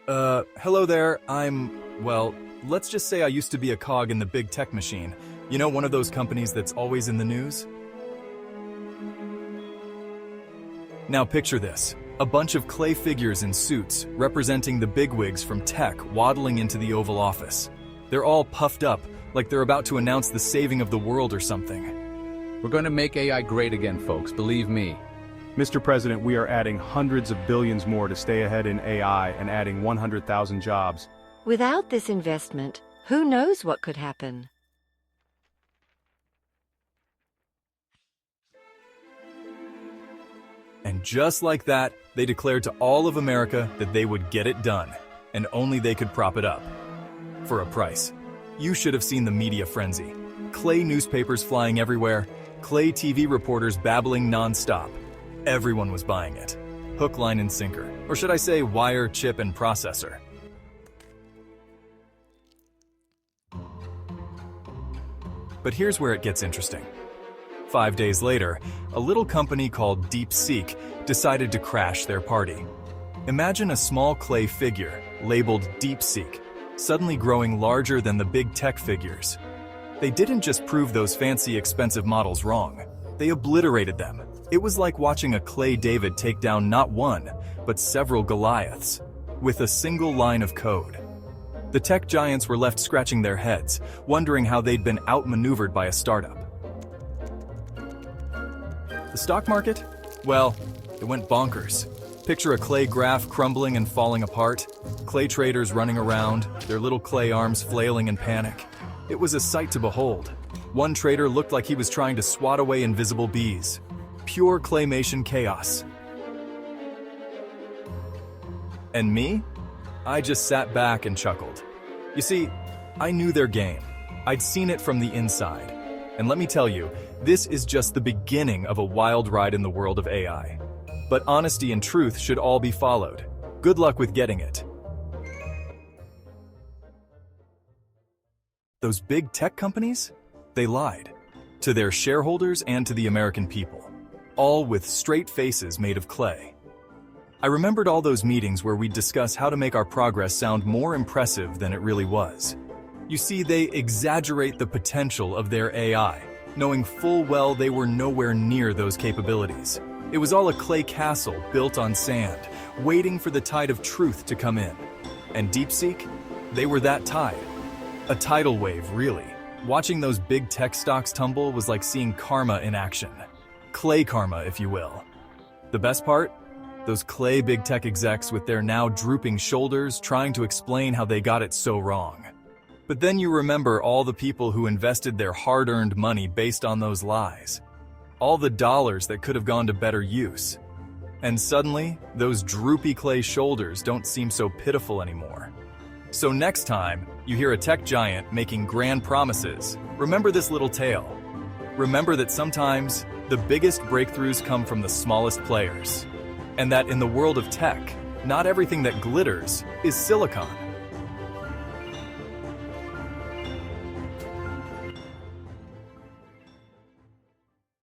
Hello there. Well, let's just say I used to be a cog in the big tech machine. You know, one of those companies that's always in the news? Now picture this. A bunch of clay figures in suits representing the bigwigs from tech waddling into the Oval Office. They're all puffed up, like they're about to announce the saving of the world or something. We're going to make AI great again, folks, believe me. Mr. President, we are adding hundreds of billions more to stay ahead in AI and adding 100,000 jobs. Without this investment, who knows what could happen? And just like that, they declared to all of America that they would get it done, and only they could prop it up. For a price. You should have seen the media frenzy. Clay newspapers flying everywhere, clay TV reporters babbling non-stop. Everyone was buying it. Hook, line, and sinker. Or should I say wire, chip, and processor. But here's where it gets interesting. 5 days later, a little company called Deepseek decided to crash their party. Imagine a small clay figure, labeled Deepseek, suddenly growing larger than the big tech figures. They didn't just prove those fancy, expensive models wrong. They obliterated them. It was like watching a clay David take down not one, but several Goliaths, with a single line of code. The tech giants were left scratching their heads, wondering how they'd been outmaneuvered by a startup. The stock market? Well, it went bonkers. Picture a clay graph crumbling and falling apart, clay traders running around, their little clay arms flailing in panic. It was a sight to behold. One trader looked like he was trying to swat away invisible bees. Pure claymation chaos. And me? I just sat back and chuckled. You see, I knew their game. I'd seen it from the inside. And let me tell you, this is just the beginning of a wild ride in the world of AI. But honesty and truth should all be followed. Good luck with getting it. Those big tech companies? They lied. To their shareholders and to the American people. All with straight faces made of clay. I remembered all those meetings where we'd discuss how to make our progress sound more impressive than it really was. You see, they exaggerate the potential of their AI, knowing full well they were nowhere near those capabilities. It was all a clay castle built on sand, waiting for the tide of truth to come in. And Deepseek? They were that tide. A tidal wave, really. Watching those big tech stocks tumble was like seeing karma in action. Clay karma, if you will. The best part? Those clay big tech execs with their now drooping shoulders trying to explain how they got it so wrong. But then you remember all the people who invested their hard-earned money based on those lies. All the dollars that could have gone to better use. And suddenly, those droopy clay shoulders don't seem so pitiful anymore. So next time you hear a tech giant making grand promises, remember this little tale. Remember that sometimes the biggest breakthroughs come from the smallest players. And that in the world of tech, not everything that glitters is silicon.